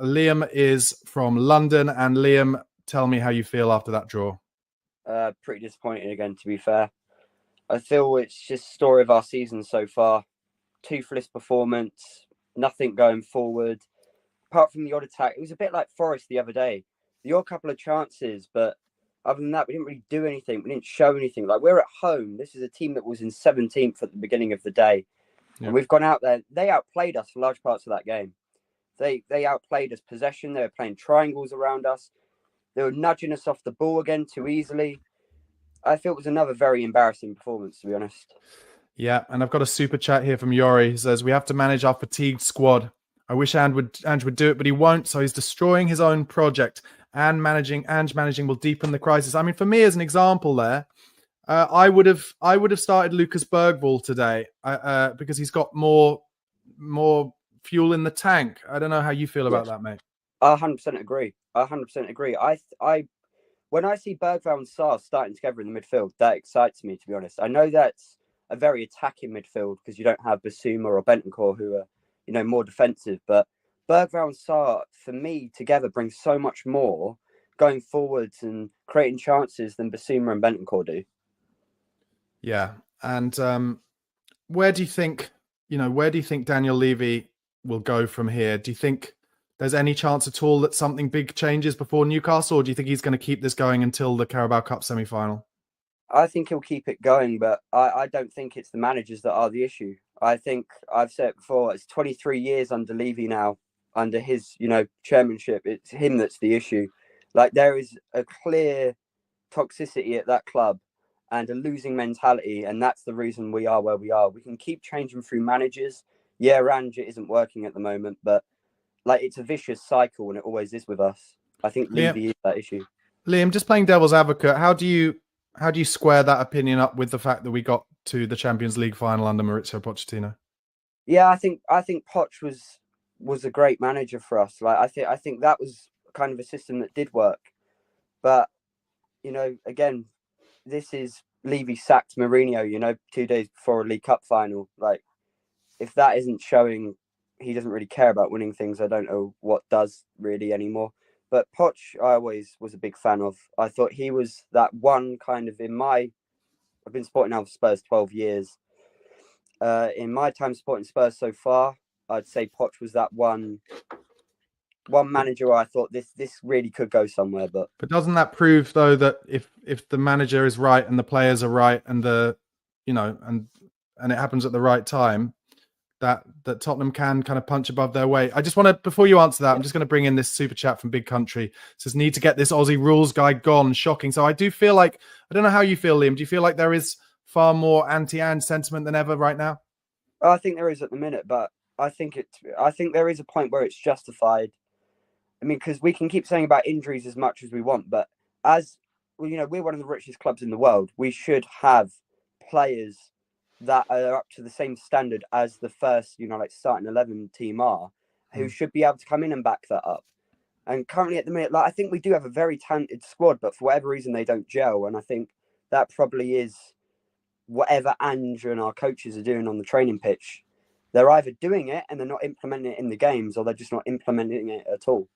Liam is from London. And Liam, tell me how you feel after that draw. Pretty disappointed again, to be fair. I feel it's just story of our season so far. Toothless performance, nothing going forward. Apart from the odd attack, it was a bit like Forest the other day. The odd couple of chances, but other than that, we didn't really do anything. We didn't show anything. Like, we're at home. This is a team that was in 17th at the beginning of the day. Yeah. And we've gone out there. They outplayed us for large parts of that game. They outplayed us possession. They were playing triangles around us. They were nudging us off the ball again too easily. I feel it was another very embarrassing performance, to be honest. Yeah, and I've got a super chat here from Yori. He says, we have to manage our fatigued squad. I wish Ange would do it, but he won't, so he's destroying his own project. And Ange managing will deepen the crisis. I mean, for me, as an example there, I would have started Lucas Bergvall today because he's got more fuel in the tank. I don't know how you feel about that, mate. I 100% agree. When I see Bergvall and Sarr starting together in the midfield, that excites me, to be honest. I know that's a very attacking midfield because you don't have Basuma or Bentancur who are, more defensive. But Bergvall and Sarr, for me, together bring so much more going forwards and creating chances than Basuma and Bentancur do. Yeah, and where do you think Daniel Levy will go from here? Do you think there's any chance at all that something big changes before Newcastle, or do you think he's going to keep this going until the Carabao Cup semi-final? I think he'll keep it going, but I don't think it's the managers that are the issue. I think I've said it before, it's 23 years under Levy now, under his, chairmanship. It's him that's the issue. Like, there is a clear toxicity at that club and a losing mentality, and that's the reason we are where we are. We can keep changing through managers. Yeah, Ange isn't working at the moment, but it's a vicious cycle, and it always is with us. I think Levy is that issue. Liam, just playing devil's advocate, how do you square that opinion up with the fact that we got to the Champions League final under Mauricio Pochettino? Yeah, I think Poch was a great manager for us. I think that was kind of a system that did work. But again, this is Levy sacked Mourinho, 2 days before a League Cup final. If that isn't showing he doesn't really care about winning things, I don't know what does really anymore. But Poch, I always was a big fan of. I thought he was that one kind of I've been supporting now for Spurs 12 years. In my time supporting Spurs so far, I'd say Poch was that one manager where I thought this really could go somewhere. But doesn't that prove though that if the manager is right and the players are right and and it happens at the right time, that Tottenham can kind of punch above their weight? I just want to, before you answer that, I'm just going to bring in this super chat from Big Country. It says, need to get this Aussie rules guy gone. Shocking. So I do feel like, I don't know how you feel, Liam. Do you feel like there is far more anti-Ange sentiment than ever right now? I think there is at the minute, but I think there is a point where it's justified. I mean, because we can keep saying about injuries as much as we want, but as we're one of the richest clubs in the world, we should have players that are up to the same standard as the first, starting 11 team are, who should be able to come in and back that up. And currently at the minute, I think we do have a very talented squad, but for whatever reason, they don't gel. And I think that probably is whatever Ange and our coaches are doing on the training pitch. They're either doing it and they're not implementing it in the games, or they're just not implementing it at all.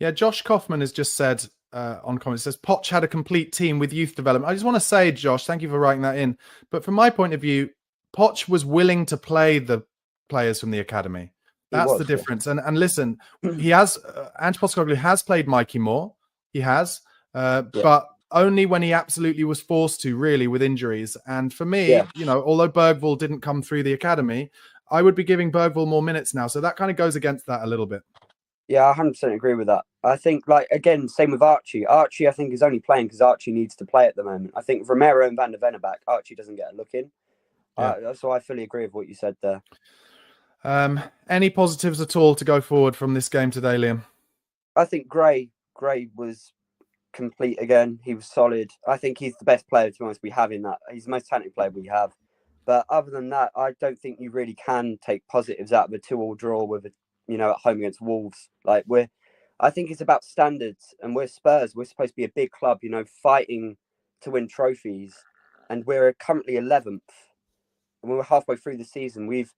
Yeah, Josh Kaufman has just said on comments, says Poch had a complete team with youth development. I just want to say, Josh, thank you for writing that in. But from my point of view, Poch was willing to play the players from the academy. That's the difference. Yeah. And listen, he has Ange Postecoglou has played Mikey Moore. He has, but only when he absolutely was forced to, really, with injuries. And for me, although Bergvall didn't come through the academy, I would be giving Bergvall more minutes now. So that kind of goes against that a little bit. Yeah, I 100% agree with that. I think, again, same with Archie. Archie, I think, is only playing because Archie needs to play at the moment. I think Romero and Van der Ven are back. Archie doesn't get a look in. So I fully agree with what you said there. Any positives at all to go forward from this game today, Liam? I think Gray was complete again. He was solid. I think he's the best player, to be honest, we have in that. He's the most talented player we have. But other than that, I don't think you really can take positives out of a 2-2 draw with at home against Wolves. I think it's about standards, and we're Spurs. We're supposed to be a big club, fighting to win trophies, and we're currently 11th. And we were halfway through the season. We've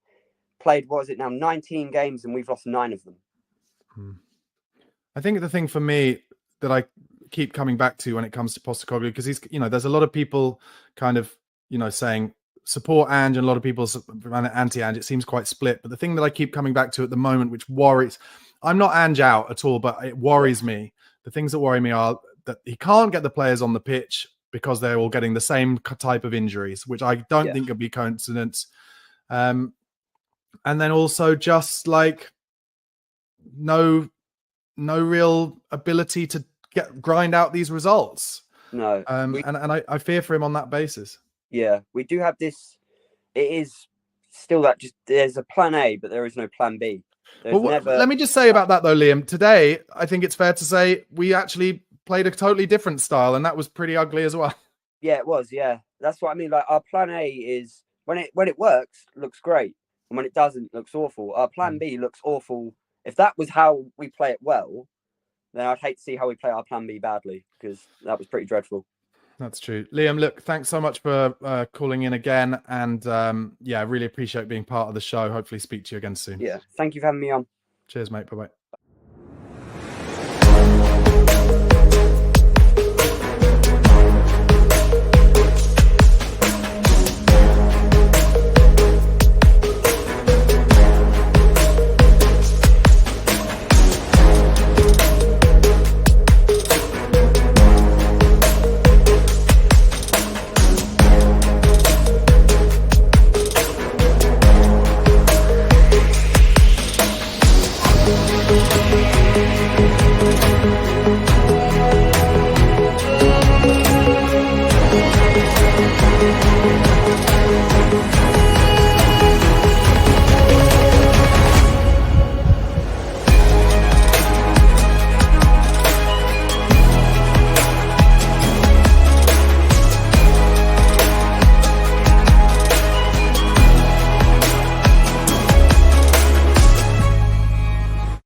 played, 19 games, and we've lost 9 of them. I think the thing for me that I keep coming back to when it comes to Postecoglou, because he's, there's a lot of people kind of, saying support Ange and a lot of people anti-Ange. It seems quite split. But the thing that I keep coming back to at the moment, which worries, I'm not Ange out at all, but it worries me. The things that worry me are that he can't get the players on the pitch because they're all getting the same type of injuries, which I don't think would be coincidence. And then also just like no real ability to grind out these results. No. And I fear for him on that basis. Yeah, we do have this. It is still that just there's a plan A, but there is no plan B. Let me just say about that though, Liam. Today, I think it's fair to say we actually played a totally different style, and that was pretty ugly as well. Yeah, it was. Yeah, that's what I mean. Like our plan A is when it works, looks great, and when it doesn't, looks awful. Our plan B looks awful. If that was how we play it well, then I'd hate to see how we play our plan B badly, because that was pretty dreadful. That's true. Liam, look, thanks so much for calling in again. And I really appreciate being part of the show. Hopefully speak to you again soon. Yeah. Thank you for having me on. Cheers, mate. Bye-bye.